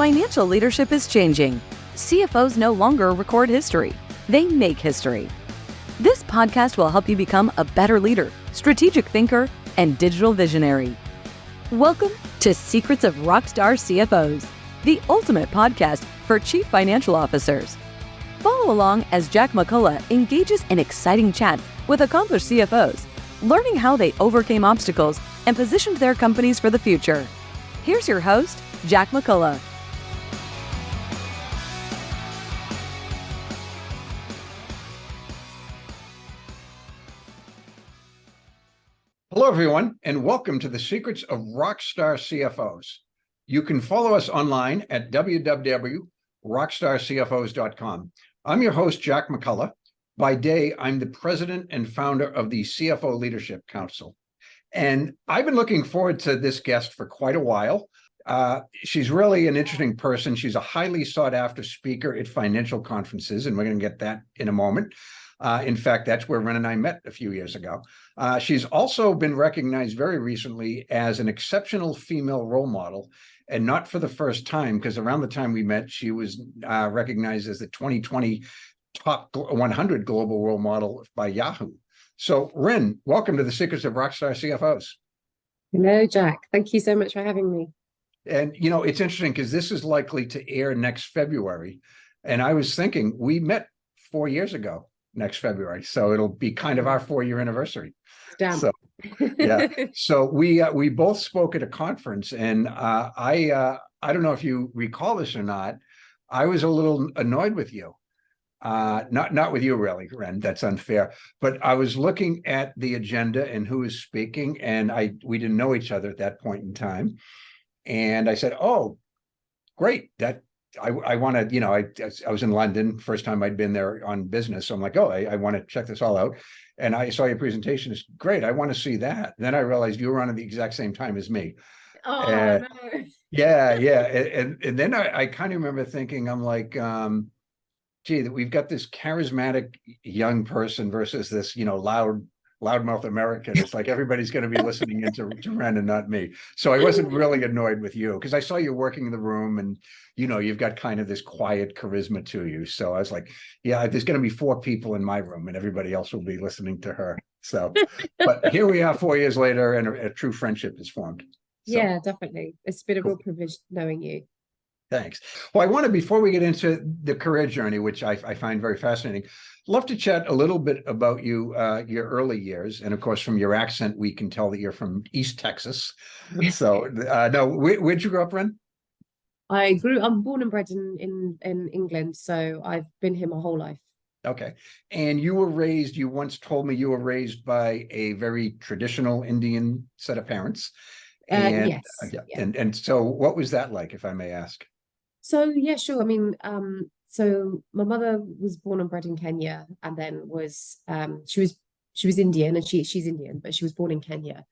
Financial leadership is changing. CFOs no longer record history. They make history. This podcast will help you become a better leader, strategic thinker, and digital visionary. Welcome to Secrets of Rockstar CFOs, the ultimate podcast for chief financial officers. Follow along as Jack McCullough engages in exciting chats with accomplished CFOs, learning how they overcame obstacles and positioned their companies for the future. Here's your host, Jack McCullough. Hello, everyone, and welcome to the Secrets of Rockstar CFOs. You can follow us online at www.rockstarcfos.com. I'm your host, Jack McCullough. By day, I'm the president and founder of the CFO Leadership Council. And I've been looking forward to this guest for quite a while. She's really an interesting person. She's a highly sought after speaker at financial conferences, and we're going to get that in a moment. In fact, that's where Ren and I met a few years ago. She's also been recognized very recently as an exceptional female role model, and not for the first time, because around the time we met, she was recognized as the 2020 top 100 global role model by Yahoo. So, Ren, welcome to the Secrets of Rockstar CFOs. Hello, Jack. Thank you so much for having me. And, you know, it's interesting because this is likely to air next February. And I was thinking we met 4 years ago next February. So it'll be kind of our 4-year anniversary. Damn. So, yeah. So we both spoke at a conference, and I don't know if you recall this or not. I was a little annoyed with you. Not with you, really, Ren. That's unfair. But I was looking at the agenda and who was speaking, and we didn't know each other at that point in time. And I said, "Oh, great! That I want to, you know, I was in London, first time I'd been there on business. So I'm like, oh, I want to check this all out. And I saw your presentation. It's great. I want to see that. Then I realized you were on at the exact same time as me. Oh, no. Yeah. And then I kind of remember thinking, I'm like, gee, that we've got this charismatic young person versus this, you know, loudmouth American. It's like everybody's going to be listening into Ren and not me. So I wasn't really annoyed with you because I saw you working in the room, and you know, you've got kind of this quiet charisma to you. So I was like, yeah, there's going to be 4 people in my room and everybody else will be listening to her. So, but here we are 4 years later, and a true friendship is formed. So, yeah, definitely. It's been a real privilege knowing you. Thanks. Well, I want to, before we get into the career journey, which I find very fascinating, love to chat a little bit about you, your early years. And of course, from your accent, we can tell that you're from East Texas. So no, where'd you grow up, Ren? I'm born and bred in England, so I've been here my whole life. Okay. And you once told me you were raised by a very traditional Indian set of parents. And, yes. And so what was that like, if I may ask? So, yeah, sure. I mean, so my mother was born and bred in Kenya, and then she was Indian, and she's Indian, but she was born in Kenya.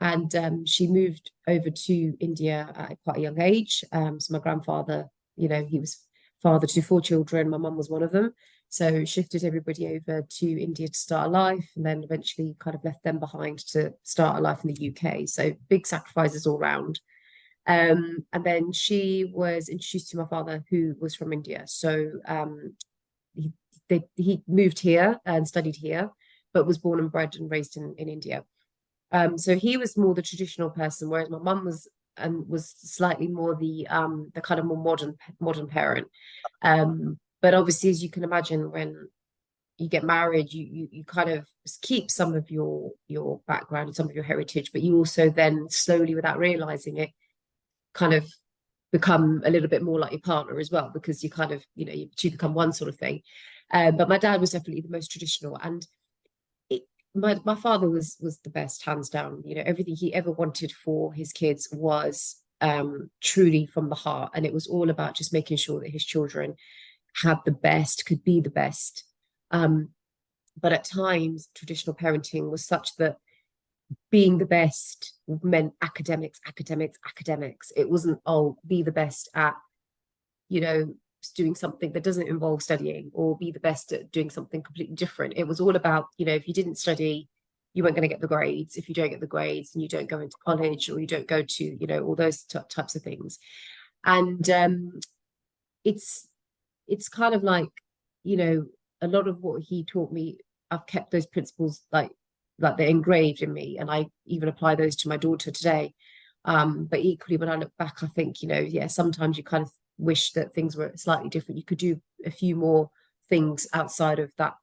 And she moved over to India at quite a young age. So my grandfather, you know, he was father to 4 children. My mum was one of them. So shifted everybody over to India to start a life, and then eventually kind of left them behind to start a life in the UK. So big sacrifices all round. And then she was introduced to my father, who was from India. So he moved here and studied here, but was born and bred and raised in India. So he was more the traditional person, whereas my mum was slightly more the kind of more modern parent. But obviously, as you can imagine, when you get married, you kind of keep some of your background and some of your heritage, but you also then slowly, without realizing it, kind of become a little bit more like your partner as well, because you kind of, you know, you two become one sort of thing. But my dad was definitely the most traditional, and my father was the best, hands down. You know, everything he ever wanted for his kids was truly from the heart, and it was all about just making sure that his children had the best, could be the best. But at times, traditional parenting was such that being the best meant academics. It wasn't, oh, be the best at, you know, doing something that doesn't involve studying, or be the best at doing something completely different. It was all about, you know, if you didn't study, you weren't going to get the grades. If you don't get the grades and you don't go into college, or you don't go to, you know, all those types of things. And it's kind of like, you know, a lot of what he taught me, I've kept those principles like they're engraved in me, and I even apply those to my daughter today. But equally, when I look back, I think, you know, yeah, sometimes you kind of wish that things were slightly different. You could do a few more things outside of that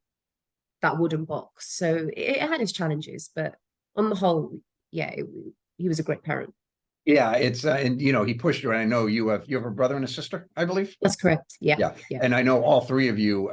wooden box. So it had its challenges, but on the whole, yeah, he was a great parent. Yeah, it's and you know, he pushed you. And I know you have a brother and a sister, I believe. That's correct. Yeah. Yeah. Yeah. And I know all three of you,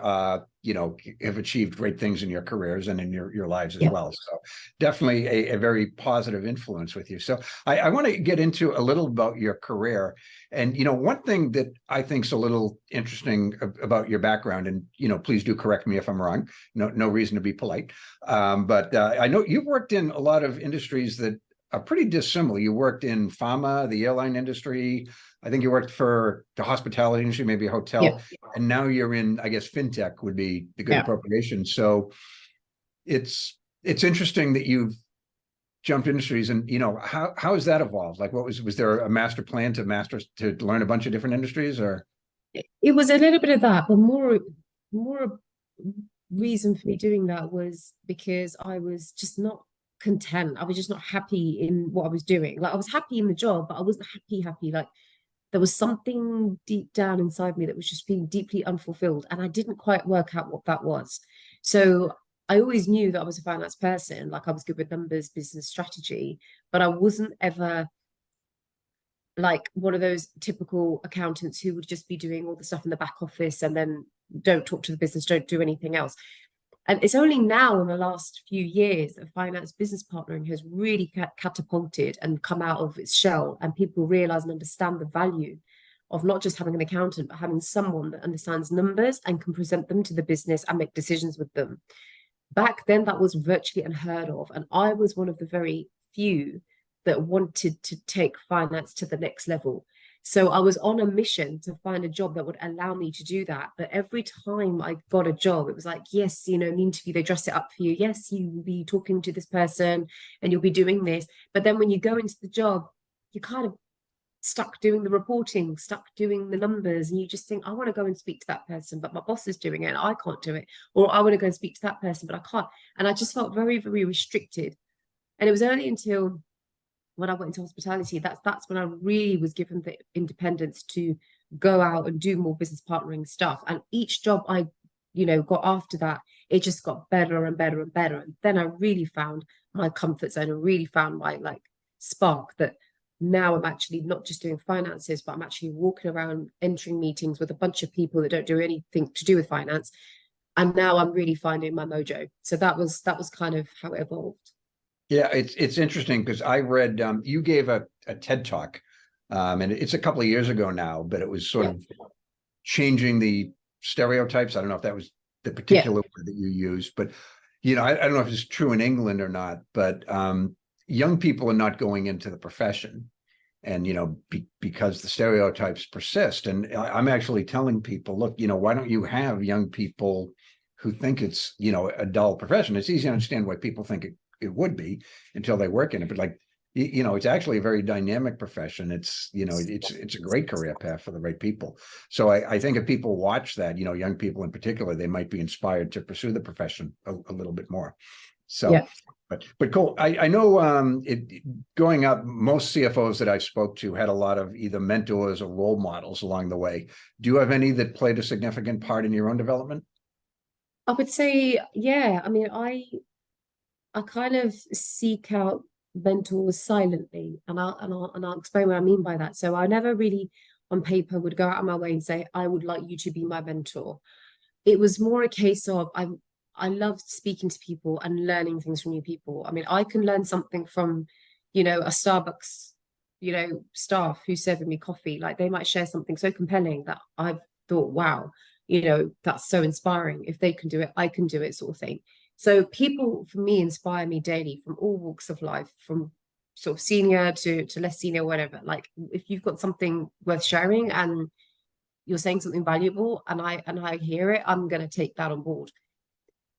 you know, have achieved great things in your careers and in your lives as Yeah. well. So definitely a very positive influence with you. So I want to get into a little about your career. And, you know, one thing that I think is a little interesting about your background, and, you know, please do correct me if I'm wrong. No reason to be polite. But I know you've worked in a lot of industries that are pretty dissimilar. You worked in pharma, the airline industry. I think you worked for the hospitality industry, maybe a hotel, and now you're in, I guess, fintech would be the good appropriation. So it's interesting that you've jumped industries, and you know, how has that evolved? Like, was there a master plan to learn a bunch of different industries, or? It was a little bit of that, but more reason for me doing that was because I was just not content. I was just not happy in what I was doing. Like, I was happy in the job, but I wasn't happy. Like, there was something deep down inside me that was just feeling deeply unfulfilled, and I didn't quite work out what that was. So I always knew that I was a finance person, like I was good with numbers, business strategy, but I wasn't ever like one of those typical accountants who would just be doing all the stuff in the back office and then don't talk to the business, don't do anything else. And it's only now in the last few years that finance business partnering has really catapulted and come out of its shell, and people realize and understand the value of not just having an accountant, but having someone that understands numbers and can present them to the business and make decisions with them. Back then, that was virtually unheard of. And I was one of the very few that wanted to take finance to the next level. So I was on a mission to find a job that would allow me to do that. But every time I got a job, it was like, yes, you know, in the interview, they dress it up for you. Yes, you will be talking to this person and you'll be doing this. But then when you go into the job, you're kind of stuck doing the reporting, stuck doing the numbers. And you just think, I want to go and speak to that person, but my boss is doing it and I can't do it. Or I want to go and speak to that person, but I can't. And I just felt very, very restricted. And it was only until when I went into hospitality, that's when I really was given the independence to go out and do more business partnering stuff. And each job I, you know, got after that, it just got better and better and better. And then I really found my comfort zone and really found my like spark that now I'm actually not just doing finances, but I'm actually walking around entering meetings with a bunch of people that don't do anything to do with finance. And now I'm really finding my mojo. So that was kind of how it evolved. Yeah, it's interesting because I read you gave a TED talk, and it's a couple of years ago now, but it was sort of changing the stereotypes. I don't know if that was the particular word that you used, but you know, I don't know if it's true in England or not, but young people are not going into the profession, and you know, because the stereotypes persist. And I'm actually telling people, look, you know, why don't you have young people who think it's, you know, a dull profession? It's easy to understand why people think it would be until they work in it, but like, you know, it's actually a very dynamic profession. It's, you know, it's a great career path for the right people. So I think if people watch that, you know, young people in particular, they might be inspired to pursue the profession a little bit more. So, but cool. I know growing up, most CFOs that I spoke to had a lot of either mentors or role models along the way. Do you have any that played a significant part in your own development? I would say, yeah. I mean, I kind of seek out mentors silently, and I'll explain what I mean by that. So I never really, on paper, would go out of my way and say, I would like you to be my mentor. It was more a case of I loved speaking to people and learning things from new people. I mean, I can learn something from, you know, a Starbucks, you know, staff who's serving me coffee. Like, they might share something so compelling that I've thought, wow, you know, that's so inspiring. If they can do it, I can do it, sort of thing. So people, for me, inspire me daily from all walks of life, from sort of senior to less senior, whatever. Like, if you've got something worth sharing and you're saying something valuable and I hear it, I'm going to take that on board.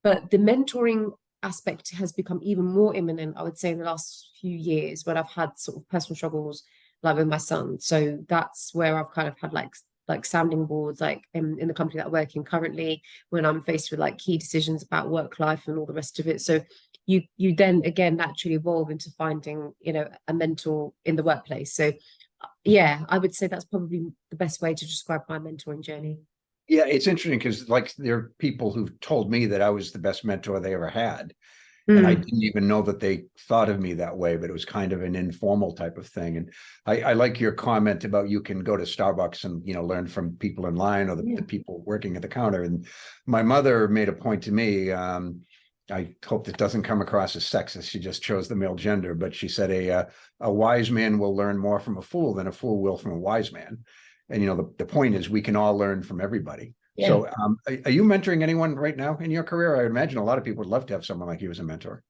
But the mentoring aspect has become even more imminent, I would say, in the last few years, when I've had sort of personal struggles like with my son. So that's where I've kind of had like sounding boards, like in the company that I work in currently, when I'm faced with like key decisions about work life and all the rest of it. So you then again naturally evolve into finding, you know, a mentor in the workplace. So yeah, I would say that's probably the best way to describe my mentoring journey. Yeah, it's interesting because like there are people who've told me that I was the best mentor they ever had. And I didn't even know that they thought of me that way, but it was kind of an informal type of thing. And I like your comment about you can go to Starbucks and, you know, learn from people in line or the people working at the counter. And my mother made a point to me. I hope that doesn't come across as sexist. She just chose the male gender, but she said a wise man will learn more from a fool than a fool will from a wise man. And, you know, the point is we can all learn from everybody. Yeah. So are you mentoring anyone right now in your career? I imagine a lot of people would love to have someone like you as a mentor.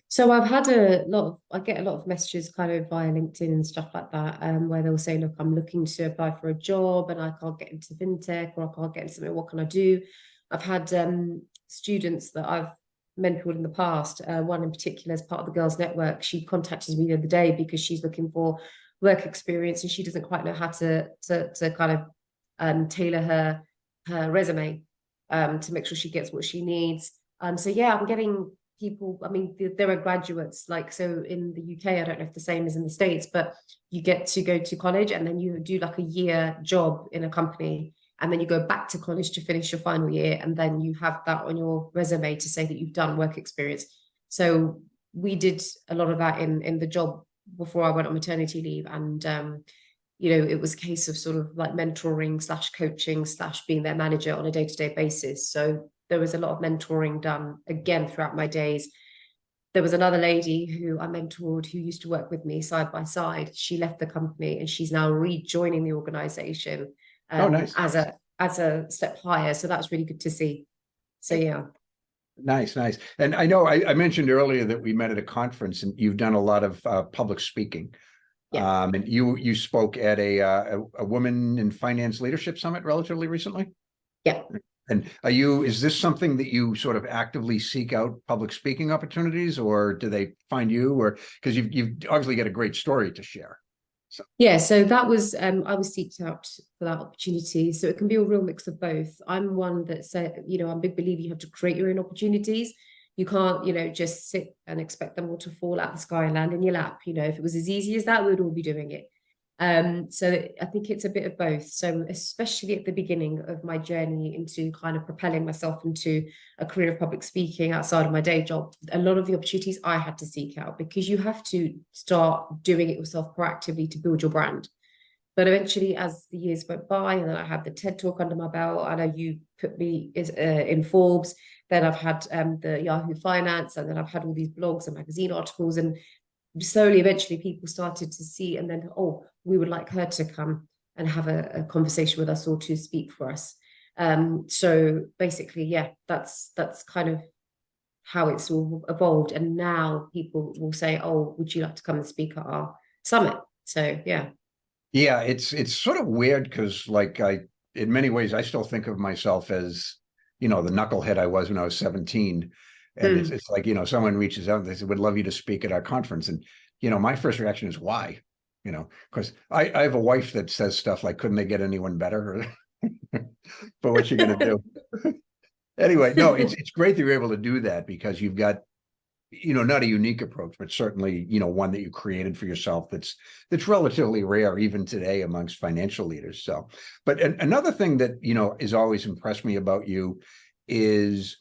So I've had I get a lot of messages kind of via LinkedIn and stuff like that, where they'll say, look, I'm looking to apply for a job and I can't get into fintech, or I can't get into something, what can I do? I've had students that I've mentored in the past, one in particular as part of the Girls Network. She contacted me the other day because she's looking for work experience and she doesn't quite know how to kind of tailor her resume to make sure she gets what she needs. So yeah, I'm getting people, I mean, there are graduates, like, so in the UK, I don't know if the same is in the States, but you get to go to college and then you do like a year job in a company, and then you go back to college to finish your final year, and then you have that on your resume to say that you've done work experience. So we did a lot of that in the job before I went on maternity leave, and you know, it was a case of sort of like mentoring / coaching / being their manager on a day-to-day basis. So there was a lot of mentoring done again throughout my days. There was another lady who I mentored who used to work with me side by side. She left the company and she's now rejoining the organization Nice. as a step higher. So that's really good to see. So yeah. Nice. And I know I mentioned earlier that we met at a conference and you've done a lot of public speaking. Yeah. And you spoke at a Women in Finance Leadership Summit relatively recently? Yeah. And is this something that you sort of actively seek out public speaking opportunities, or do they find you, or because you've obviously got a great story to share? So. Yeah, so that was I was seeked out for that opportunity. So it can be a real mix of both. I'm one that said, you know, I'm a big believer you have to create your own opportunities. You can't, you know, just sit and expect them all to fall out of the sky and land in your lap. You know, if it was as easy as that, we would all be doing it. So I think it's a bit of both. So especially at the beginning of my journey into kind of propelling myself into a career of public speaking outside of my day job, a lot of the opportunities I had to seek out, because you have to start doing it yourself proactively to build your brand. But eventually, as the years went by, and then I had the TED Talk under my belt, I know you put me in Forbes, then I've had the Yahoo Finance, and then I've had all these blogs and magazine articles, and slowly, eventually, people started to see, and then, oh, we would like her to come and have a conversation with us or to speak for us. So basically, yeah, that's kind of how it's all evolved. And now people will say, oh, would you like to come and speak at our summit? So yeah. Yeah, it's sort of weird because like in many ways, I still think of myself as, you know, the knucklehead I was when I was 17. And it's like, you know, someone reaches out and they say, would love you to speak at our conference. And, you know, my first reaction is why? You know, because I have a wife that says stuff like, couldn't they get anyone better? But what you going to do? Anyway, no, it's great that you're able to do that because you've got, you know, not a unique approach, but certainly, you know, one that you created for yourself that's relatively rare even today amongst financial leaders. So, but another thing that, you know, has always impressed me about you is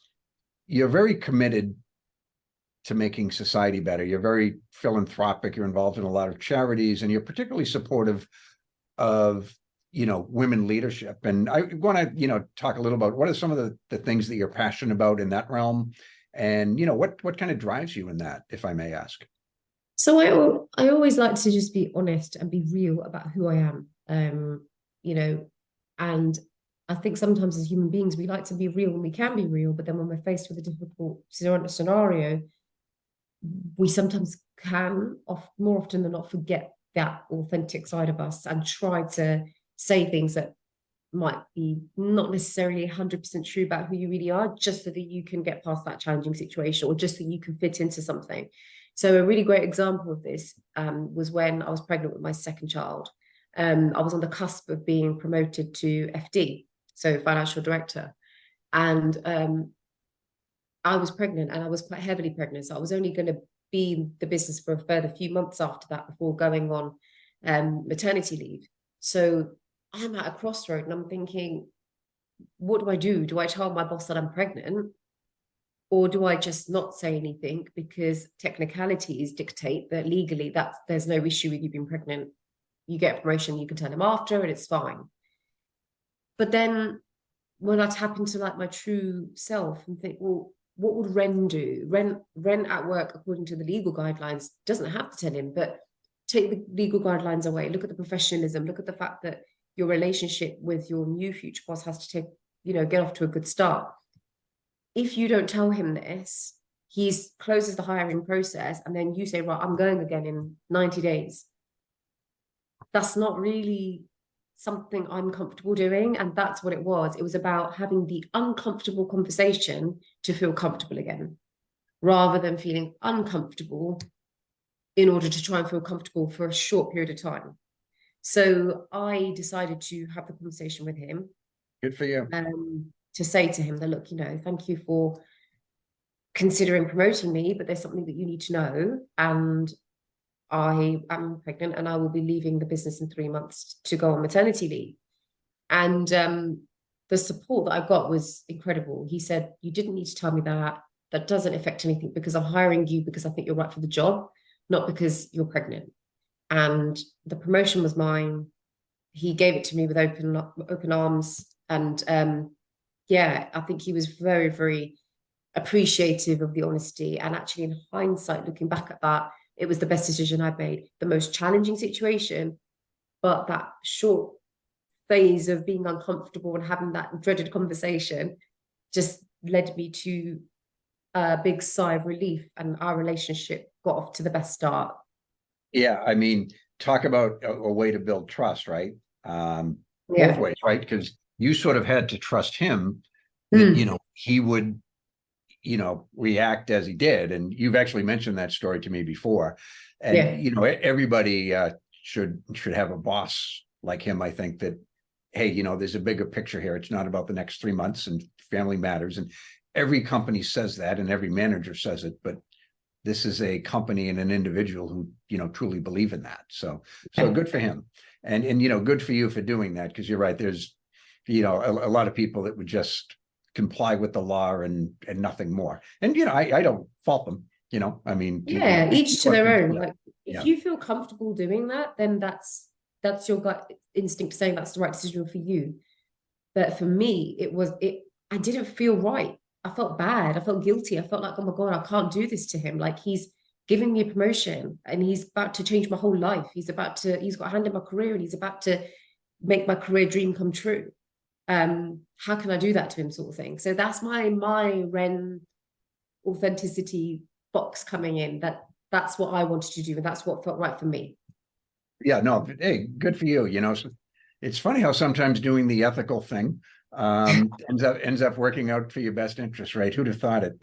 you're very committed to making society better. You're very philanthropic. You're involved in a lot of charities, and you're particularly supportive of, you know, women leadership. And I want to, you know, talk a little about what are some of the things that you're passionate about in that realm, and, you know, what kind of drives you in that, if I may ask. So I always like to just be honest and be real about who I am, you know, and I think sometimes as human beings, we like to be real and we can be real, but then when we're faced with a difficult scenario, we sometimes can, more often than not, forget that authentic side of us and try to say things that might be not necessarily 100% true about who you really are, just so that you can get past that challenging situation or just so you can fit into something. So a really great example of this was when I was pregnant with my second child. I was on the cusp of being promoted to FD, so financial director. And I was pregnant, and I was quite heavily pregnant. So I was only going to be in the business for a further few months after that before going on maternity leave. So I'm at a crossroad and I'm thinking, what do I do? Do I tell my boss that I'm pregnant? Or do I just not say anything because technicalities dictate that legally there's no issue with you being pregnant. You get a promotion, you can tell him after and it's fine. But then when I tap into like my true self and think, well, what would Ren do? Ren at work, according to the legal guidelines, doesn't have to tell him, but take the legal guidelines away. Look at the professionalism. Look at the fact that your relationship with your new future boss has to get off to a good start. If you don't tell him this, he closes the hiring process, and then you say, right, I'm going again in 90 days. That's not really something I'm comfortable doing. And that's what it was. It was about having the uncomfortable conversation to feel comfortable again, rather than feeling uncomfortable in order to try and feel comfortable for a short period of time. So I decided to have the conversation with him. Good for you. To say to him that, look, thank you for considering promoting me, but there's something that you need to know. And I am pregnant and I will be leaving the business in 3 months to go on maternity leave. And the support that I got was incredible. He said, you didn't need to tell me that. That doesn't affect anything, because I'm hiring you because I think you're right for the job, not because you're pregnant. And the promotion was mine. He gave it to me with open arms. And I think he was very, very appreciative of the honesty. And actually, in hindsight, looking back at that, it was the best decision I've made. The most challenging situation, but that short phase of being uncomfortable and having that dreaded conversation just led me to a big sigh of relief, and our relationship got off to the best start. Yeah, I mean, talk about a way to build trust, right? Both ways, right? Because you sort of had to trust him that, he would, react as he did. And you've actually mentioned that story to me before. And, everybody should have a boss like him. I think that, hey, there's a bigger picture here. It's not about the next 3 months, and family matters. And every company says that, and every manager says it, but this is a company and an individual who, truly believe in that. So good for him. And good for you for doing that, because you're right. There's, a lot of people that would just comply with the law and nothing more. And, I don't fault them, I mean. Each to their own. Like, if you feel comfortable doing that, then that's your gut instinct saying that's the right decision for you. But for me, I didn't feel right. I felt bad. I felt guilty. I felt like, oh my God, I can't do this to him. Like, he's giving me a promotion and he's about to change my whole life. He's got a hand in my career, and he's about to make my career dream come true. How can I do that to him, sort of thing? So that's my Ren authenticity box coming in. That's what I wanted to do, and that's what felt right for me. Yeah, no, hey, good for you. So it's funny how sometimes doing the ethical thing ends up working out for your best interest, right? Who'd have thought it?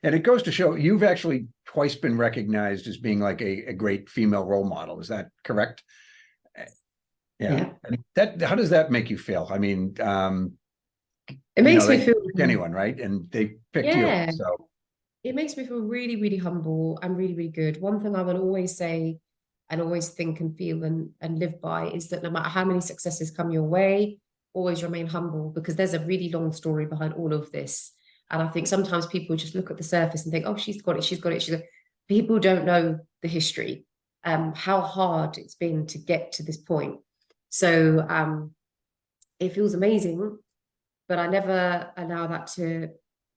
And it goes to show you've actually twice been recognized as being like a great female role model. Is that correct? Yeah. How does that make you feel? I mean, it makes me feel anyone, right? And they picked you. So it makes me feel really, really humble and really, really good. One thing I will always say and always think and feel and live by is that no matter how many successes come your way, always remain humble, because there's a really long story behind all of this. And I think sometimes people just look at the surface and think, oh, she's got it. People don't know the history, how hard it's been to get to this point. So it feels amazing, but I never allow that to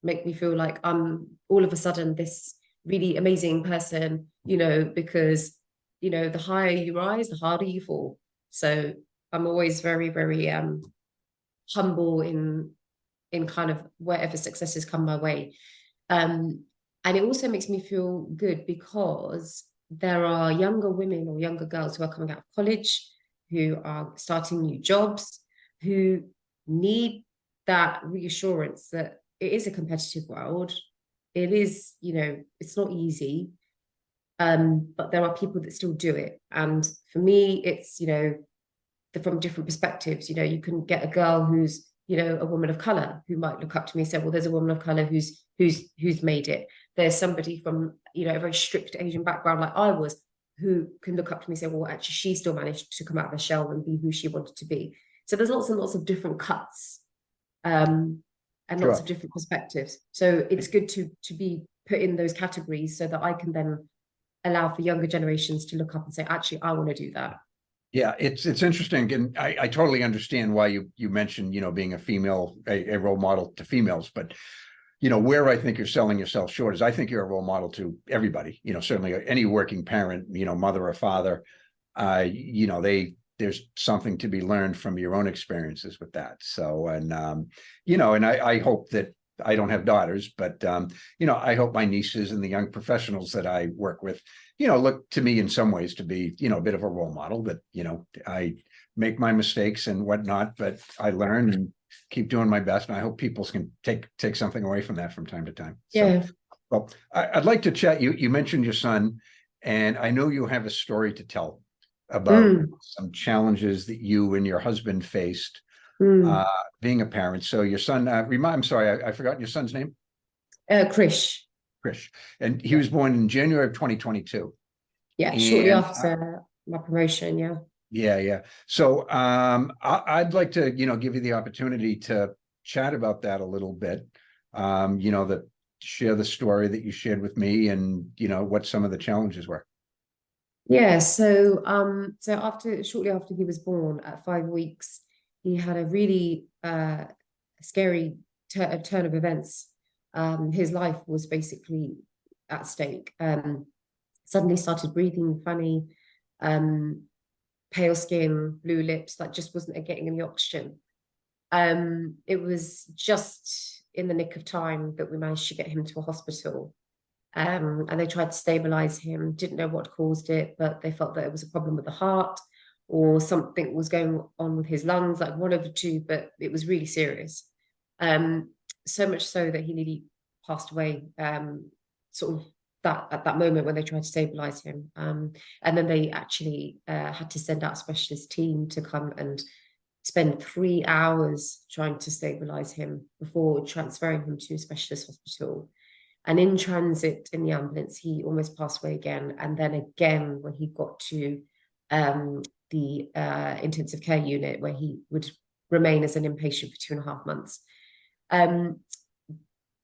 make me feel like I'm all of a sudden this really amazing person, because, the higher you rise, the harder you fall. So I'm always very, very humble in kind of wherever successes come my way. And it also makes me feel good because there are younger women or younger girls who are coming out of college, who are starting new jobs, who need that reassurance that it is a competitive world. It is, it's not easy, But there are people that still do it. And for me, it's, from different perspectives. You can get a girl who's, a woman of color who might look up to me and say, well, there's a woman of color who's made it. There's somebody from, a very strict Asian background like I was, who can look up to me and say, well, actually, she still managed to come out of her shell and be who she wanted to be. So there's lots and lots of different cuts, and lots of different perspectives. So it's good to be put in those categories so that I can then allow for younger generations to look up and say, actually, I want to do that. Yeah, it's interesting. And I totally understand why you mentioned, being a female, a role model to females, but where I think you're selling yourself short is I think you're a role model to everybody, certainly any working parent, mother or father, there's something to be learned from your own experiences with that. So, and I hope that I don't have daughters, but, I hope my nieces and the young professionals that I work with, look to me in some ways to be, a bit of a role model that, I make my mistakes and whatnot, but I learn and keep doing my best. And I hope people can take something away from that from time to time. Yeah. So, well, I'd like to chat. You mentioned your son, and I know you have a story to tell about some challenges that you and your husband faced being a parent. So your son, I'm sorry, I forgot your son's name. Krish. Krish. And he was born in January of 2022. Yeah, shortly after my promotion, yeah. Yeah. So I'd like to, give you the opportunity to chat about that a little bit, share the story that you shared with me and, what some of the challenges were. Yeah, so shortly after he was born at 5 weeks, he had a really scary turn of events. His life was basically at stake. Suddenly started breathing funny, pale skin, blue lips, like just wasn't getting any oxygen. It was just in the nick of time that we managed to get him to a hospital. And they tried to stabilize him, didn't know what caused it, but they felt that it was a problem with the heart or something was going on with his lungs, like one of the two, but it was really serious. So much so that he nearly passed away, sort of at that moment when they tried to stabilize him. And then they actually had to send out a specialist team to come and spend 3 hours trying to stabilize him before transferring him to a specialist hospital. And in transit in the ambulance, he almost passed away again. And then again, when he got to the intensive care unit, where he would remain as an inpatient for 2.5 months.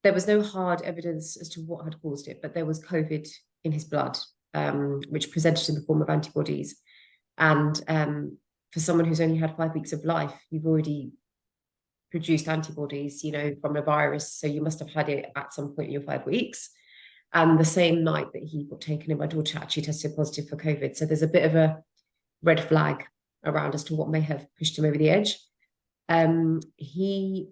There was no hard evidence as to what had caused it, but there was COVID in his blood, which presented in the form of antibodies. And for someone who's only had 5 weeks of life, you've already produced antibodies, from a virus. So you must have had it at some point in your 5 weeks. And the same night that he got taken in, my daughter actually tested positive for COVID. So there's a bit of a red flag around as to what may have pushed him over the edge. He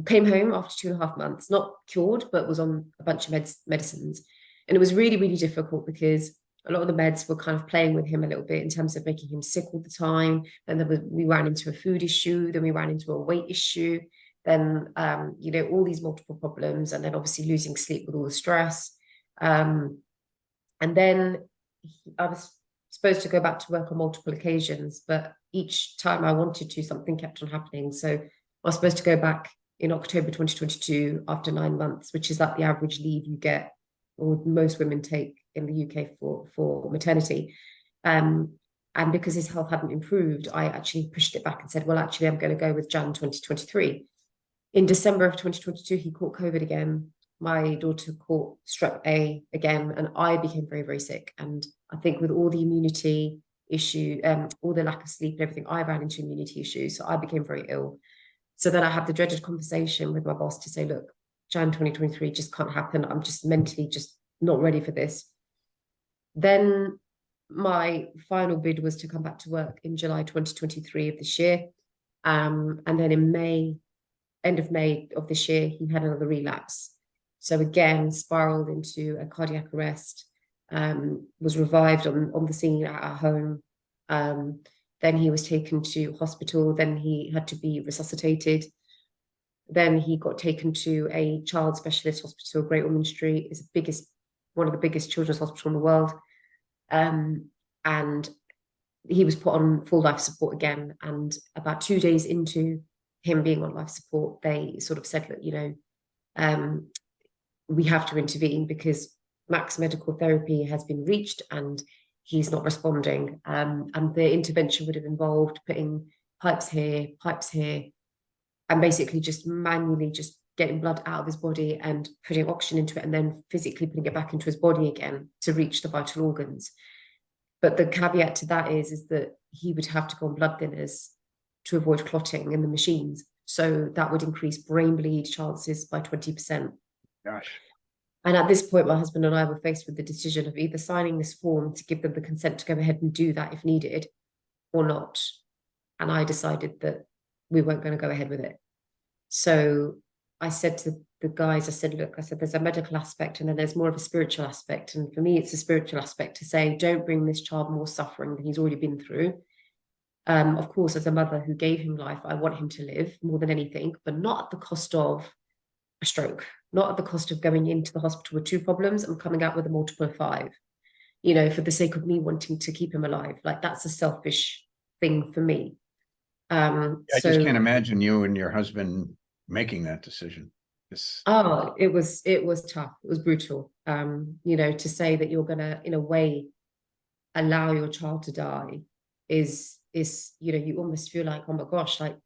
came home after 2.5 months, not cured, but was on a bunch of medicines. And it was really, really difficult because a lot of the meds were kind of playing with him a little bit in terms of making him sick all the time. And then we ran into a food issue, then we ran into a weight issue, then, all these multiple problems, and then obviously losing sleep with all the stress. And then I was supposed to go back to work on multiple occasions, but each time I wanted to, something kept on happening. So I was supposed to go back in October 2022 after 9 months, which is like the average leave you get, or most women take in the UK for maternity. And because his health hadn't improved, I actually pushed it back and said, well, actually, I'm going to go with Jan 2023. In December of 2022, he caught COVID again. My daughter caught strep A again, and I became very, very sick. And I think with all the immunity issue, all the lack of sleep and everything, I ran into immunity issues. So I became very ill. So then I had the dreaded conversation with my boss to say, look, Jan 2023 just can't happen. I'm just mentally just not ready for this. Then my final bid was to come back to work in July 2023 of this year. And then in end of May of this year, he had another relapse. So again, spiraled into a cardiac arrest, was revived on the scene at our home. Then he was taken to hospital. Then he had to be resuscitated. Then he got taken to a child specialist hospital, Great Ormond Street. It's the biggest one of the biggest children's hospitals in the world. And he was put on full life support again. And about 2 days into him being on life support, they sort of said, look, we have to intervene because max medical therapy has been reached and he's not responding. And the intervention would have involved putting pipes here, and basically just manually just getting blood out of his body and putting oxygen into it, and then physically putting it back into his body again to reach the vital organs. But the caveat to that is that he would have to go on blood thinners to avoid clotting in the machines. So that would increase brain bleed chances by 20%. Gosh. And at this point, my husband and I were faced with the decision of either signing this form to give them the consent to go ahead and do that if needed, or not. And I decided that we weren't going to go ahead with it. So I said to the guys, I said, look, there's a medical aspect and then there's more of a spiritual aspect. And for me, it's a spiritual aspect to say, don't bring this child more suffering than he's already been through. Of course, as a mother who gave him life, I want him to live more than anything, but not at the cost of a stroke, not at the cost of going into the hospital with 2 problems and coming out with a multiple of 5, for the sake of me wanting to keep him alive. Like, that's a selfish thing for me. I just can't imagine you and your husband making that decision. It was tough. It was brutal. To say that you're gonna, in a way, allow your child to die is you almost feel like, oh my gosh, like,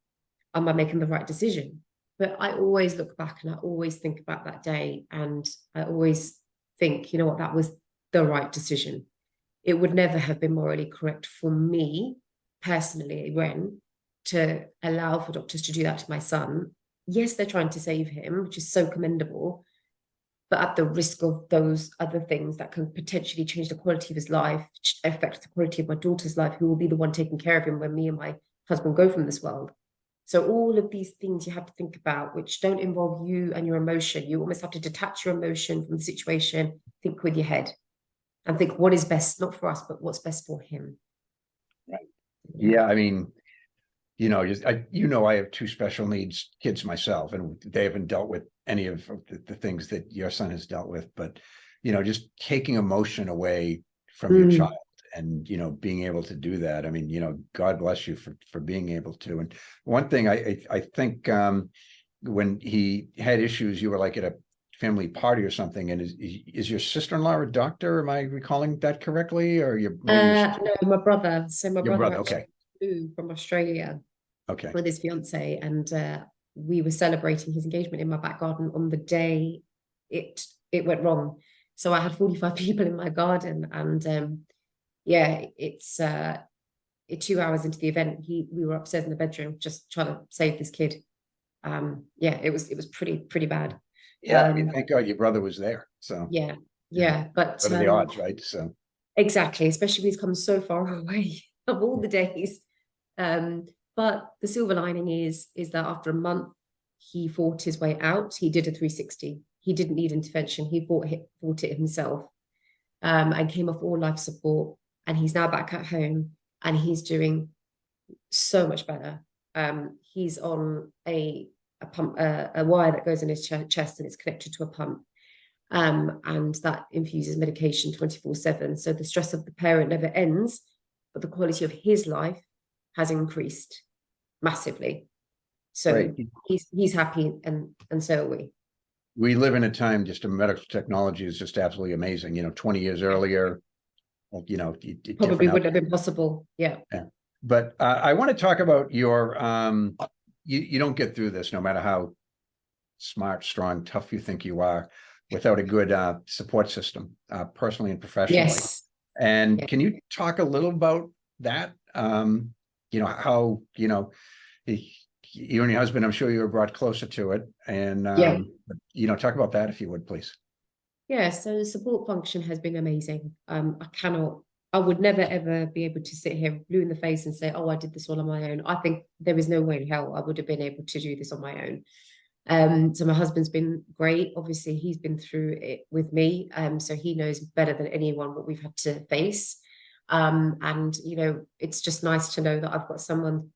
am I making the right decision? But I always look back and I always think about that day, and I always think, you know what, that was the right decision. It would never have been morally correct for me personally, Ren, to allow for doctors to do that to my son. Yes, they're trying to save him, which is so commendable, but at the risk of those other things that can potentially change the quality of his life, affect the quality of my daughter's life, who will be the one taking care of him when me and my husband go from this world. So all of these things you have to think about, which don't involve you and your emotion. You almost have to detach your emotion from the situation, think with your head, and think what is best, not for us, but what's best for him. Right. Yeah, I mean, I have 2 special needs kids myself, and they haven't dealt with any of the things that your son has dealt with. But, just taking emotion away from your child and, being able to do that. I mean, God bless you for being able to. And one thing I think when he had issues, you were like at a family party or something. And is your sister-in-law a doctor? Am I recalling that correctly? Or no, my brother. So my brother okay. flew from Australia. Okay. With his fiance, and we were celebrating his engagement in my back garden on the day it went wrong. So I had 45 people in my garden, and it's 2 hours into the event, we were upstairs in the bedroom just trying to save this kid. It was pretty bad. Yeah, thank God your brother was there. So but what are the odds, right? So exactly, especially when he's come so far away of all the days. But the silver lining is that after a month, he fought his way out. He did a 360. He didn't need intervention. He fought it himself, and came off all life support. And he's now back at home, and he's doing so much better. He's on a pump, a wire that goes in his chest, and it's connected to a pump, and that infuses medication 24/7. So the stress of the parent never ends, but the quality of his life has increased massively. So right. He's happy, and so are we. We live in a time, just medical technology is just absolutely amazing. 20 years earlier, it probably wouldn't have been possible. Yeah. But I want to talk about your you don't get through this, no matter how smart, strong, tough you think you are, without a good support system, personally and professionally. Yes. And can you talk a little about that? How, you and your husband, I'm sure you were brought closer to it. And, talk about that if you would, please. Yeah, so the support function has been amazing. I would never, ever be able to sit here blue in the face and say, oh, I did this all on my own. I think there is no way in hell I would have been able to do this on my own. So my husband's been great. Obviously, he's been through it with me. So he knows better than anyone what we've had to face. And, it's just nice to know that I've got someone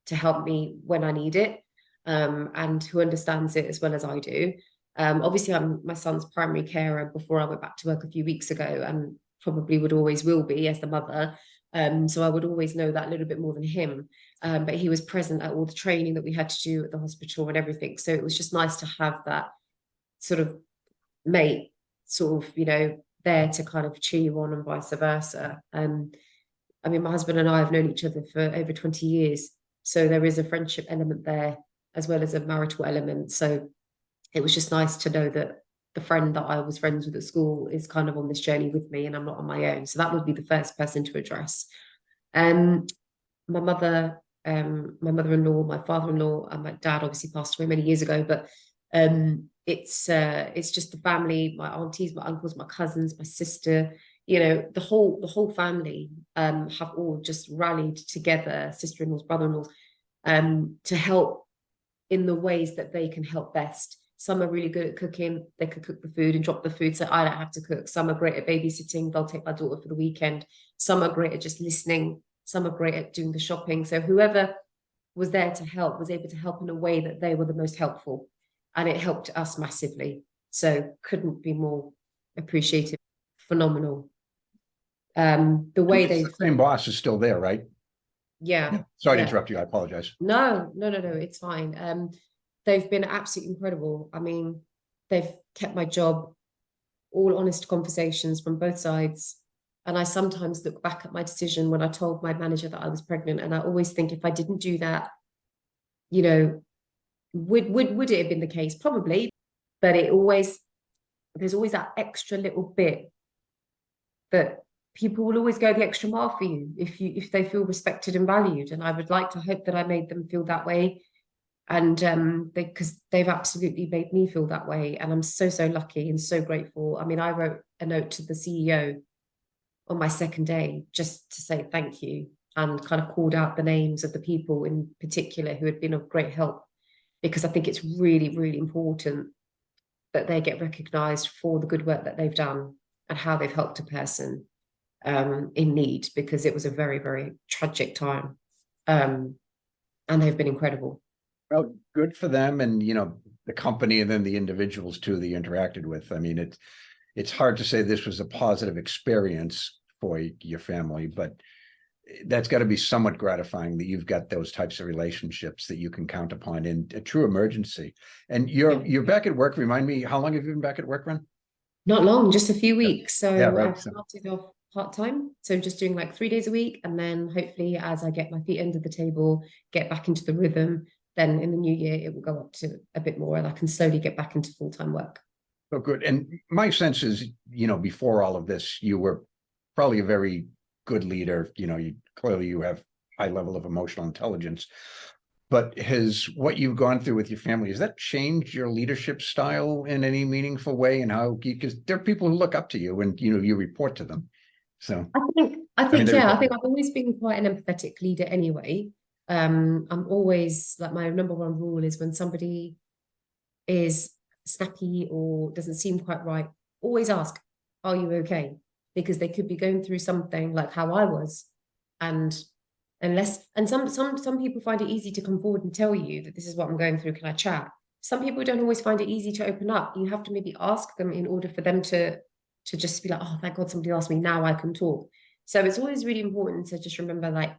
to help me when I need it, and who understands it as well as I do. Obviously, I'm my son's primary carer before I went back to work a few weeks ago, and probably would always will be as the mother. So I would always know that a little bit more than him. But he was present at all the training that we had to do at the hospital and everything. So it was just nice to have that sort of mate, sort of, there to kind of cheer you on and vice versa. I mean, my husband and I have known each other for over 20 years. So there is a friendship element there as well as a marital element. So it was just nice to know that the friend that I was friends with at school is kind of on this journey with me and I'm not on my own. So that would be the first person to address. My mother, my mother-in-law, my father-in-law, and my dad obviously passed away many years ago, but it's just the family, my aunties, my uncles, my cousins, my sister, the whole family have all just rallied together, sister-in-laws, brother-in-laws, to help in the ways that they can help best. Some are really good at cooking. They could cook the food and drop the food so I don't have to cook. Some are great at babysitting. They'll take my daughter for the weekend. Some are great at just listening. Some are great at doing the shopping. So whoever was there to help was able to help in a way that they were the most helpful. And it helped us massively. So couldn't be more appreciated. Phenomenal. The way The same boss is still there, right? Yeah. Sorry to interrupt you. I apologize. No, it's fine. They've been absolutely incredible. I mean, they've kept my job, all honest conversations from both sides. And I sometimes look back at my decision when I told my manager that I was pregnant. And I always think if I didn't do that, would it have been the case? Probably. But there's always that extra little bit that people will always go the extra mile for you if they feel respected and valued. And I would like to hope that I made them feel that way. And because they've absolutely made me feel that way. And I'm so lucky and so grateful. I mean, I wrote a note to the CEO on my second day just to say thank you and kind of called out the names of the people in particular who had been of great help, because I think it's really, really important that they get recognized for the good work that they've done and how they've helped a person in need, because it was a very, very tragic time. And they've been incredible. Well, good for them and, the company and then the individuals too that you interacted with. I mean, it's hard to say this was a positive experience for your family, but that's got to be somewhat gratifying that you've got those types of relationships that you can count upon in a true emergency. And you're back at work. Remind me, how long have you been back at work, Ren? Not long, just a few weeks. So yeah, right. I've started off part-time. So just doing like 3 days a week. And then hopefully as I get my feet under the table, get back into the rhythm, then in the new year, it will go up to a bit more and I can slowly get back into full-time work. Oh, good. And my sense is, before all of this, you were probably a very good leader. Clearly you have high level of emotional intelligence, but has what you've gone through with your family, has that changed your leadership style in any meaningful way? And how, because there are people who look up to you and, you report to them. So I think I've always been quite an empathetic leader anyway. I'm always like, my number one rule is when somebody is snappy or doesn't seem quite right, always ask, are you okay? Because they could be going through something like how I was. And some people find it easy to come forward and tell you that this is what I'm going through, can I chat? Some people don't always find it easy to open up. You have to maybe ask them in order for them to just be like, oh, thank God somebody asked me, now I can talk. So it's always really important to just remember, like,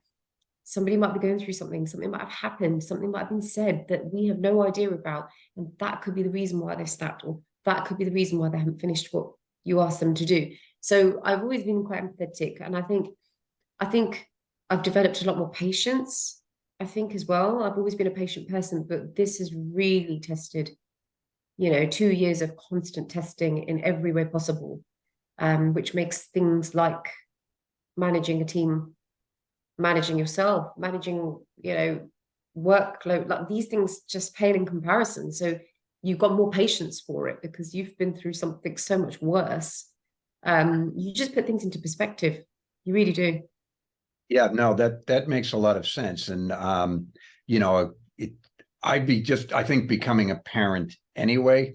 somebody might be going through something might have happened, something might have been said that we have no idea about. And that could be the reason why they've snapped, or that could be the reason why they haven't finished what you asked them to do. So I've always been quite empathetic. And I think I've developed a lot more patience, I think, as well. I've always been a patient person, but this has really tested, 2 years of constant testing in every way possible, which makes things like managing a team, managing yourself, managing, workload, like these things just pale in comparison. So you've got more patience for it because you've been through something so much worse. You just put things into perspective. You really do. Yeah, no, that makes a lot of sense. And, I think becoming a parent anyway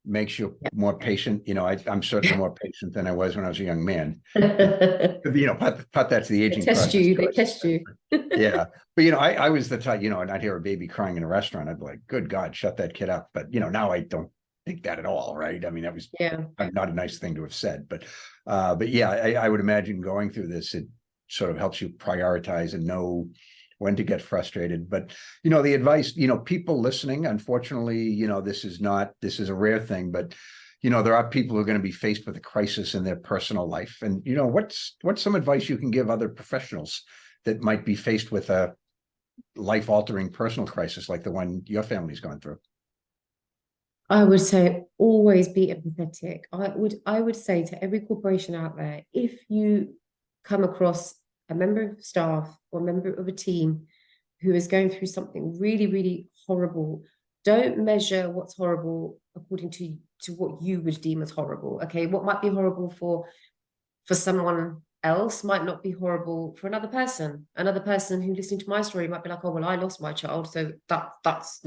makes you more patient. I'm certainly more patient than I was when I was a young man. But that's the aging process. They test you. Yeah. But, I was the type, and I'd hear a baby crying in a restaurant. I'd be like, good God, shut that kid up. But, now I don't think that at all, right? I mean, that was Yeah. not a nice thing to have said, but yeah, I would imagine going through this, it sort of helps you prioritize and know when to get frustrated. But, the advice, people listening, unfortunately, this is a rare thing, but, there are people who are going to be faced with a crisis in their personal life. And, what's some advice you can give other professionals that might be faced with a life-altering personal crisis like the one your family's gone through? I would say always be empathetic. I would say to every corporation out there, if you come across a member of staff or a member of a team who is going through something really, really horrible, don't measure what's horrible according to what you would deem as horrible. Okay, what might be horrible for someone else might not be horrible for another person. Another person who listening to my story might be like, oh, well, I lost my child, so that's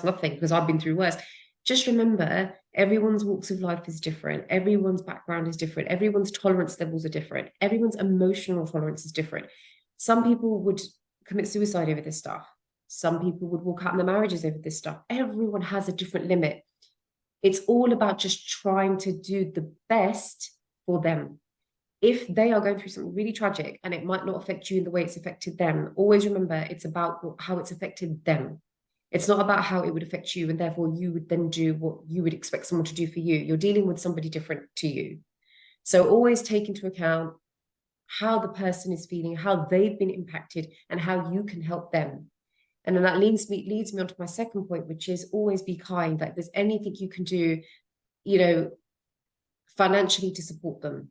nothing because I've been through worse. Just remember, everyone's walks of life is different. Everyone's background is different. Everyone's tolerance levels are different. Everyone's emotional tolerance is different. Some people would commit suicide over this stuff. Some people would walk out in their marriages over this stuff. Everyone has a different limit. It's all about just trying to do the best for them. If they are going through something really tragic and it might not affect you in the way it's affected them, always remember it's about how it's affected them. It's not about how it would affect you, and therefore you would then do what you would expect someone to do for you. You're dealing with somebody different to you. So always take into account how the person is feeling, how they've been impacted, and how you can help them. And then that leads me on to my second point, which is always be kind. Like, there's anything you can do, financially to support them,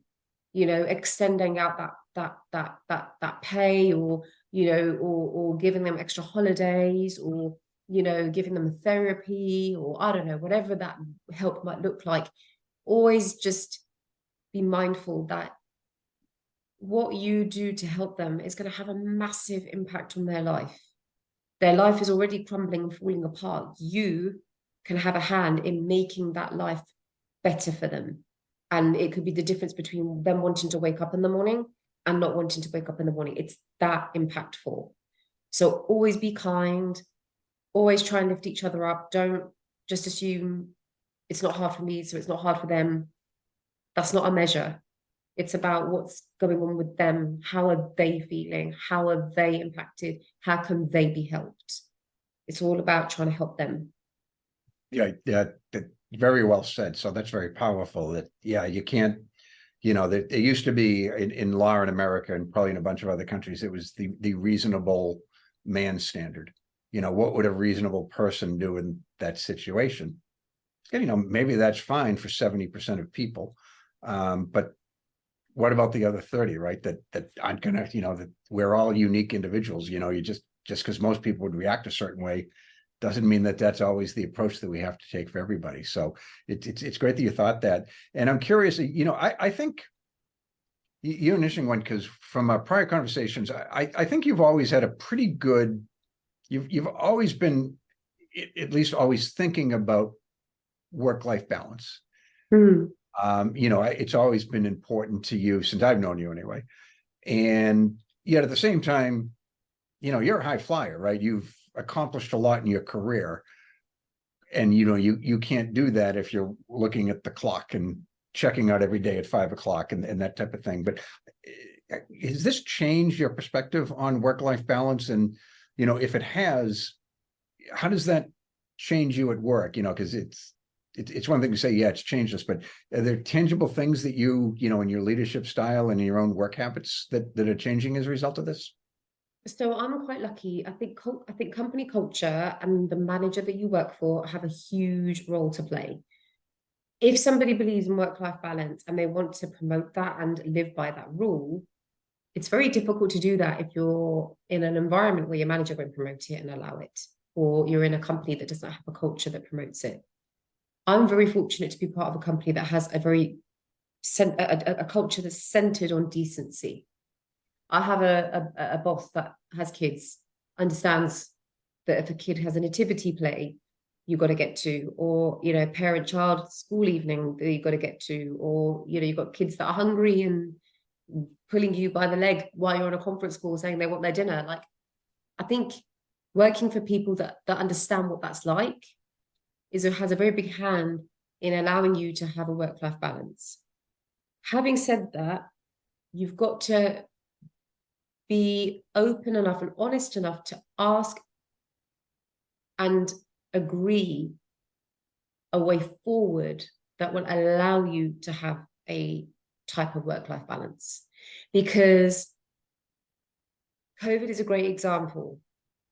extending out that pay, or, or giving them extra holidays, or, giving them therapy, or I don't know, whatever that help might look like. Always just be mindful that what you do to help them is going to have a massive impact on their life. Their life is already crumbling and falling apart. You can have a hand in making that life better for them. And it could be the difference between them wanting to wake up in the morning and not wanting to wake up in the morning. It's that impactful. So always be kind. Always try and lift each other up. Don't just assume it's not hard for me, so it's not hard for them. That's not a measure. It's about what's going on with them. How are they feeling? How are they impacted? How can they be helped? It's all about trying to help them. Yeah, very well said. So that's very powerful. That, yeah, you can't, there used to be in law in America, and probably in a bunch of other countries, it was the reasonable man standard. What would a reasonable person do in that situation? And, maybe that's fine for 70% of people. But what about the other 30, right? That aren't gonna, that we're all unique individuals. You just because most people would react a certain way doesn't mean that that's always the approach that we have to take for everybody. So it's great that you thought that. And I'm curious, I think you're an interesting one, because from our prior conversations, I think you've always had a pretty good, you've always been at least always thinking about work-life balance. It's always been important to you since I've known you anyway. And yet at the same time, you're a high flyer, right? You've accomplished a lot in your career. And, you can't do that if you're looking at the clock and checking out every day at 5 o'clock and that type of thing. But has this changed your perspective on work-life balance? And, if it has, how does that change you at work? Because it's one thing to say, yeah, it's changed us, but are there tangible things that in your leadership style and your own work habits that are changing as a result of this? So I'm quite lucky. I think company culture and the manager that you work for have a huge role to play. If somebody believes in work-life balance and they want to promote that and live by that rule, it's very difficult to do that if you're in an environment where your manager won't promote it and allow it, or you're in a company that doesn't have a culture that promotes it. I'm very fortunate to be part of a company that has a culture that's centered on decency. I have a boss that has kids, understands that if a kid has a nativity play, you've got to get to, or, parent-child school evening that you've got to get to, or, you've got kids that are hungry and pulling you by the leg while you're on a conference call saying they want their dinner. Like, I think working for people that understand what that's like has a very big hand in allowing you to have a work-life balance. Having said that, you've got to be open enough and honest enough to ask and agree a way forward that will allow you to have a type of work-life balance. Because COVID is a great example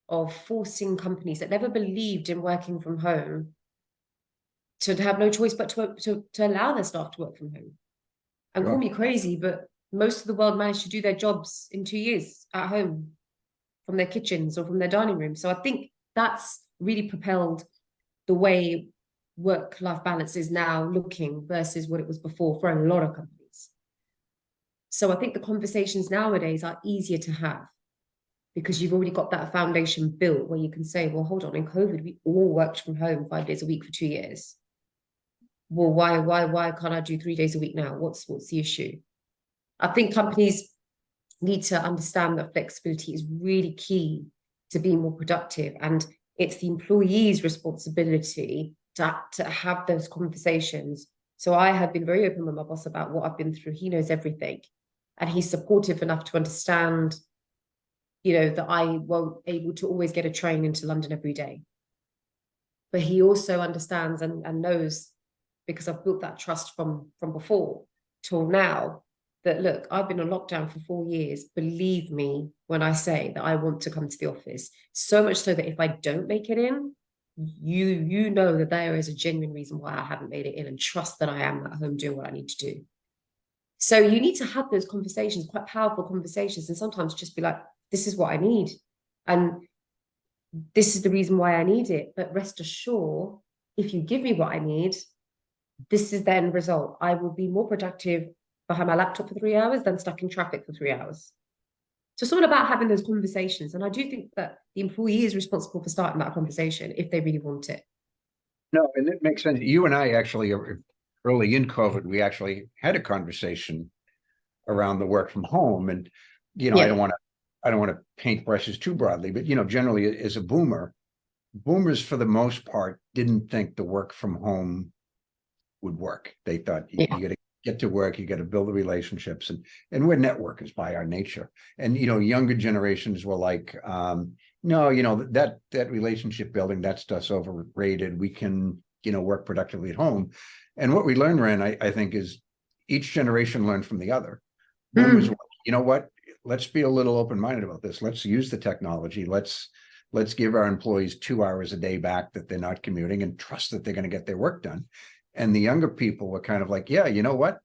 of forcing companies that never believed in working from home to have no choice but to allow their staff to work from home. And call me crazy, but most of the world managed to do their jobs in 2 years at home from their kitchens or from their dining room. So I think that's really propelled the way work-life balance is now looking versus what it was before for a lot of companies. So I think the conversations nowadays are easier to have because you've already got that foundation built where you can say, well, hold on, in COVID, we all worked from home 5 days a week for 2 years. Well, why can't I do 3 days a week now? What's the issue? I think companies need to understand that flexibility is really key to being more productive. And it's the employee's responsibility to have those conversations. So I have been very open with my boss about what I've been through. He knows everything. And he's supportive enough to understand, that I won't able to always get a train into London every day. But he also understands and knows, because I've built that trust from before till now, that look, I've been on lockdown for 4 years. Believe me when I say that I want to come to the office. So much so that if I don't make it in, you know that there is a genuine reason why I haven't made it in, and trust that I am at home doing what I need to do. So you need to have those conversations, quite powerful conversations, and sometimes just be like, this is what I need. And this is the reason why I need it. But rest assured, if you give me what I need, this is the end result. I will be more productive behind my laptop for 3 hours than stuck in traffic for 3 hours. So it's all about having those conversations. And I do think that the employee is responsible for starting that conversation if they really want it. No, and it makes sense. You and I actually, early in COVID, we actually had a conversation around the work from home. And, I don't want to paint brushes too broadly, but, generally as a boomers for the most part didn't think the work from home would work. They thought you got to get to work, you got to build the relationships, and we're networkers by our nature. And younger generations were like, no, that relationship building, that stuff's overrated. We can work productively at home. And what we learned, Ren, I think, is each generation learned from the other. Boomers were, you know what? Let's be a little open-minded about this. Let's use the technology. Let's give our employees 2 hours a day back that they're not commuting, and trust that they're going to get their work done. And the younger people were kind of like, yeah, you know what?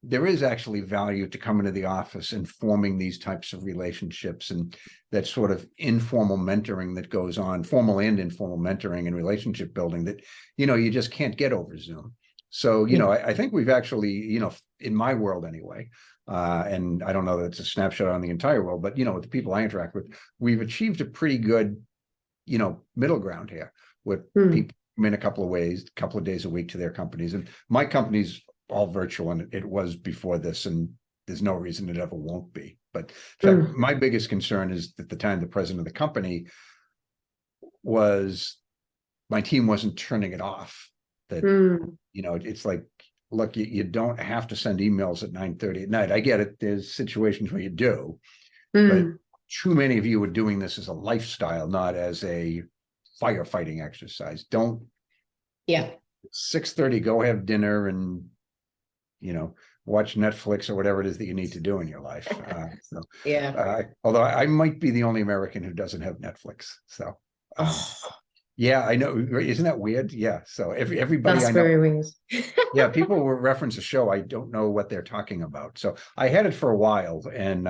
There is actually value to coming to the office and forming these types of relationships, and that sort of informal mentoring that goes on, formal and informal mentoring and relationship building that, you just can't get over Zoom. So, I think we've actually, in my world anyway, and I don't know that it's a snapshot on the entire world, but, with the people I interact with, we've achieved a pretty good, middle ground here with people come in a couple of days a week to their companies. And my company's all virtual, and it was before this, and there's no reason it ever won't be. But in fact, my biggest concern is at the time the president of the company was, my team wasn't turning it off. That, it's like, look, you don't have to send emails at 9:30 at night. I get it. There's situations where you do, but too many of you are doing this as a lifestyle, not as a firefighting exercise. Don't 6:30 go have dinner and watch Netflix or whatever it is that you need to do in your life. Although I might be the only American who doesn't have Netflix. So yeah, I know. Isn't that weird? Yeah. So everybody That's I know, very weird. yeah, people will reference a show. I don't know what they're talking about. So I had it for a while, and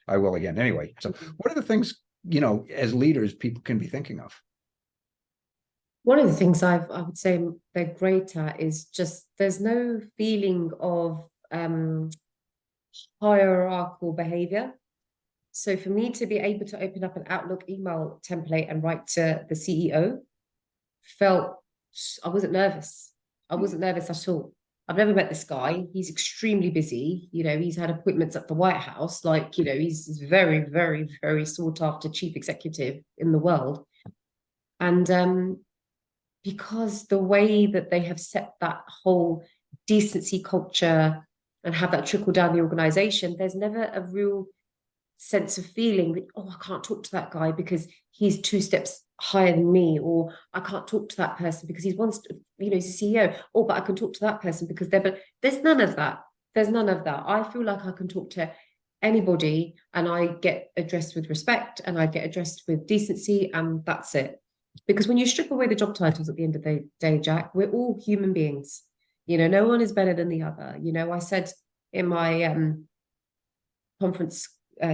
I will again. Anyway, so what are the things, as leaders, people can be thinking of? One of the things I would say they're great at is just, there's no feeling of hierarchical behavior. So for me to be able to open up an Outlook email template and write to the CEO I wasn't nervous. I wasn't nervous at all. I've never met this guy. He's extremely busy. He's had appointments at the White House. He's very, very, very sought after chief executive in the world. And because the way that they have set that whole decency culture and have that trickle down the organization, there's never a real sense of feeling that, oh, I can't talk to that guy because he's 2 steps higher than me, or I can't talk to that person because he's he's a CEO, oh, but I can talk to that person because but there's none of that. There's none of that. I feel like I can talk to anybody and I get addressed with respect and I get addressed with decency, and that's it. Because when you strip away the job titles at the end of the day, Jack, we're all human beings. No one is better than the other. I said in my conference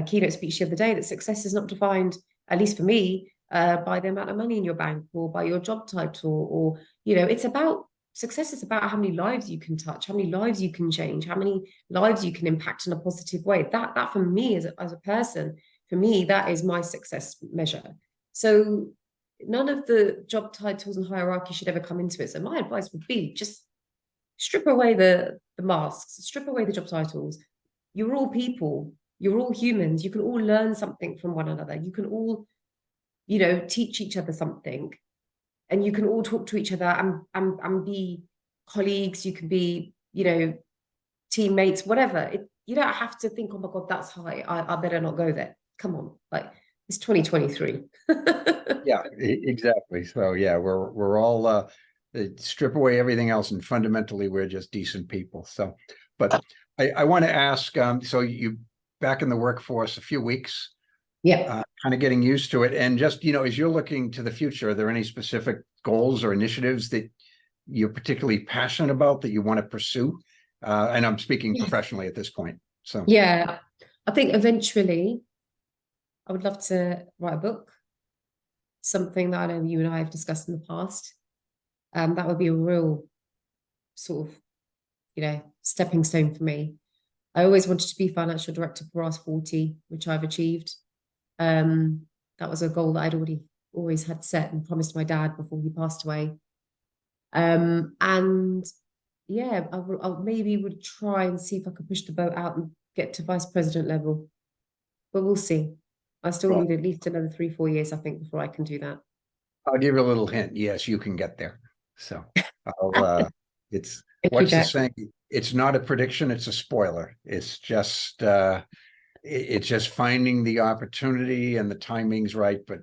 keynote speech the other day that success is not defined, at least for me, by the amount of money in your bank or by your job title, or it's about success is about how many lives you can touch, how many lives you can change, how many lives you can impact in a positive way. That for me as a person, for me, that is my success measure. So none of the job titles and hierarchy should ever come into it. So my advice would be just strip away the masks, strip away the job titles. You're all people. You're all humans. You can all learn something from one another. You can all, teach each other something, and you can all talk to each other and be colleagues. You can be, teammates, whatever. You don't have to think, oh my God, that's high. I better not go there. Come on, like it's 2023. Yeah, exactly. So yeah, we're all strip away everything else, and fundamentally we're just decent people. So, but I want to ask, so you back in the workforce a few weeks, Yeah. kind of getting used to it, and just as you're looking to the future, are there any specific goals or initiatives that you're particularly passionate about that you want to pursue? And I'm speaking professionally at this point. So yeah, I think eventually I would love to write a book, something that I know you and I have discussed in the past. That would be a real sort of, stepping stone for me. I always wanted to be financial director for Ask 40, which I've achieved. That was a goal that I'd always had set and promised my dad before he passed away. And yeah, I maybe would try and see if I could push the boat out and get to vice president level, but we'll see. I still need at least another 3-4 years, I think, before I can do that. I'll give you a little hint. Yes, you can get there. So it's Thank you, what's the Jack. saying? It's not a prediction, it's a spoiler. It's just finding the opportunity and the timing's right, but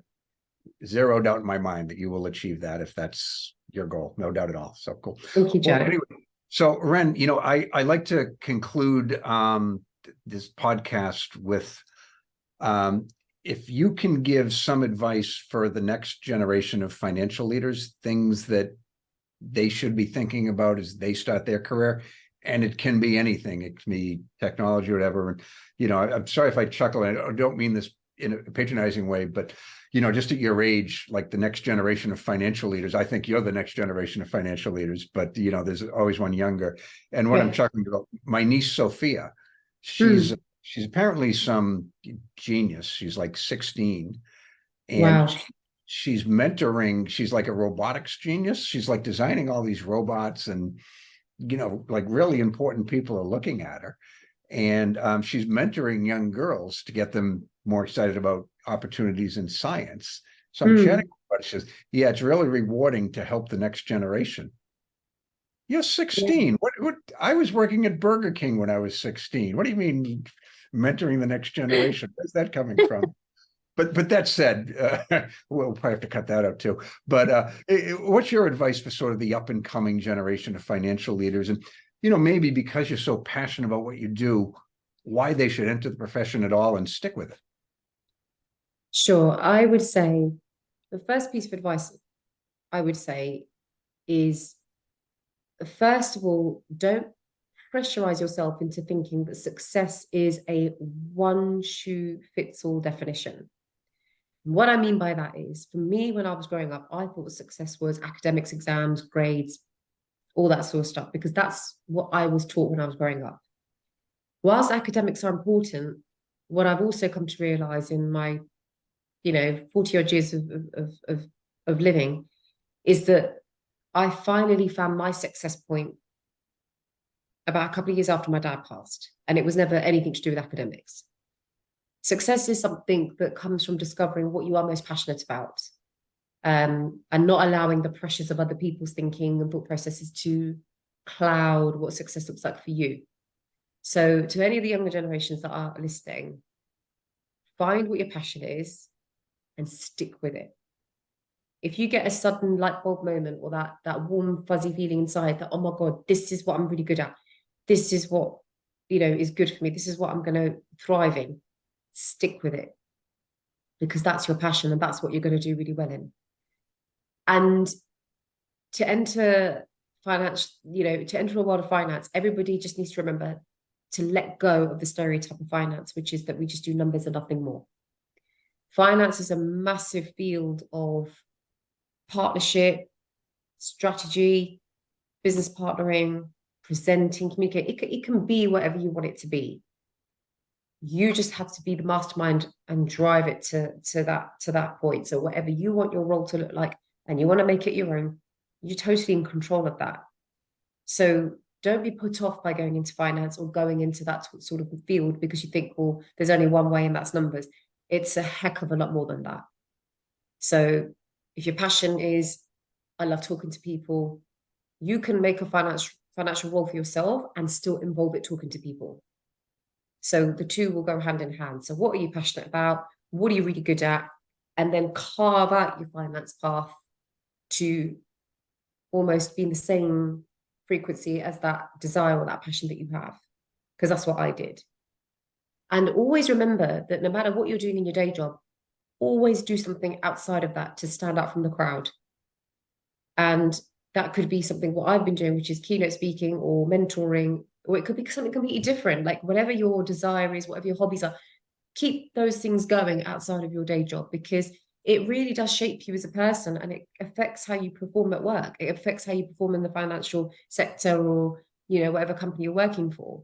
zero doubt in my mind that you will achieve that if that's your goal. No doubt at all. So cool. Thank you, Jack. Well, anyway, so Ren, I like to conclude this podcast with if you can give some advice for the next generation of financial leaders, things that they should be thinking about as they start their career, and it can be anything. It can be technology or whatever. And, I'm sorry if I chuckle, and I don't mean this in a patronizing way, but, just at your age, like the next generation of financial leaders, I think you're the next generation of financial leaders, but, there's always one younger. And what I'm chuckling about, my niece, Sophia, she's apparently some genius. She's like 16, and Wow. she's mentoring. She's like a robotics genius. She's like designing all these robots, and like really important people are looking at her, and she's mentoring young girls to get them more excited about opportunities in science. So I'm chatting about it. She says, yeah, it's really rewarding to help the next generation. You're 16. What I was working at Burger King when I was 16. What do you mean mentoring the next generation? Where's that coming from? But that said, we'll probably have to cut that out too. But what's your advice for sort of the up and coming generation of financial leaders? And, maybe because you're so passionate about what you do, why they should enter the profession at all and stick with it? Sure. I would say the first piece of advice I would say is, first of all, don't pressurize yourself into thinking that success is a one-shoe-fits-all definition. What I mean by that is, for me, when I was growing up, I thought success was academics, exams, grades, all that sort of stuff, because that's what I was taught when I was growing up. Whilst academics are important, what I've also come to realize in my, 40-odd years of living is that I finally found my success point about a couple of years after my dad passed, and it was never anything to do with academics. Success is something that comes from discovering what you are most passionate about. and not allowing the pressures of other people's thinking and thought processes to cloud what success looks like for you. So to any of the younger generations that are listening, find what your passion is and stick with it. If you get a sudden light bulb moment or that warm, fuzzy feeling inside that, oh my God, this is what I'm really good at. This is what, is good for me. This is what I'm going to thrive in. Stick with it, because that's your passion and that's what you're going to do really well in. And to enter finance, to enter a world of finance, everybody just needs to remember to let go of the stereotype of finance, which is that we just do numbers and nothing more. Finance is a massive field of partnership, strategy, business partnering, presenting, communicating. It can be whatever you want it to be. You just have to be the mastermind and drive it to that point. So whatever you want your role to look like and you want to make it your own, you're totally in control of that. So don't be put off by going into finance or going into that sort of field because you think, well, there's only one way and that's numbers. It's a heck of a lot more than that. So if your passion is, I love talking to people, you can make a financial role for yourself and still involve it talking to people. So the two will go hand in hand. So what are you passionate about? What are you really good at? And then carve out your finance path to almost be in the same frequency as that desire or that passion that you have. Because that's what I did. And always remember that no matter what you're doing in your day job, always do something outside of that to stand out from the crowd. And that could be something what I've been doing, which is keynote speaking or mentoring, or it could be something completely different, like whatever your desire is, whatever your hobbies are, keep those things going outside of your day job, because it really does shape you as a person and it affects how you perform at work. It affects how you perform in the financial sector or, whatever company you're working for.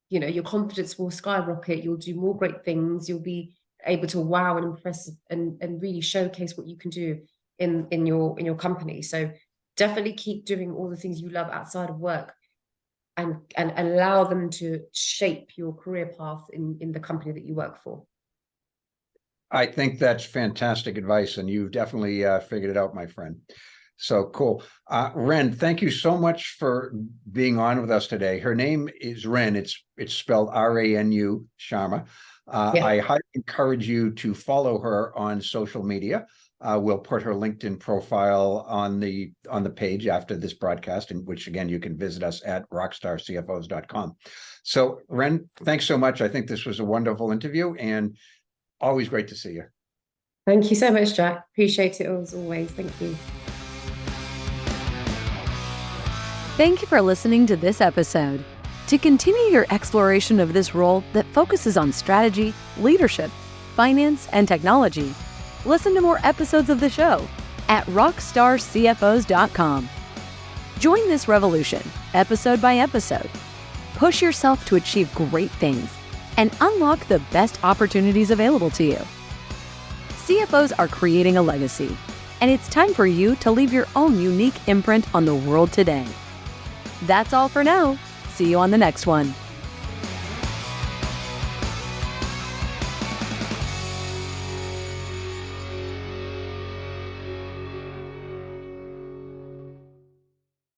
Your confidence will skyrocket. You'll do more great things. You'll be able to wow and impress and really showcase what you can do in your company. So definitely keep doing all the things you love outside of work and allow them to shape your career path in the company that you work for. I think that's fantastic advice, and you've definitely figured it out, my friend. So cool. Ren, thank you so much for being on with us today. Her name is Ren. It's spelled Ranu Sharma. I highly encourage you to follow her on social media. We'll put her LinkedIn profile on the page after this broadcast, in which again you can visit us at rockstarcfos.com. So Ren, thanks so much. I think this was a wonderful interview and always great to see you. Thank you so much, Jack. Appreciate it as always. Thank you. Thank you for listening to this episode. To continue your exploration of this role that focuses on strategy, leadership, finance, and technology, listen to more episodes of the show at rockstarcfos.com. Join this revolution, episode by episode. Push yourself to achieve great things and unlock the best opportunities available to you. CFOs are creating a legacy, and it's time for you to leave your own unique imprint on the world today. That's all for now. See you on the next one.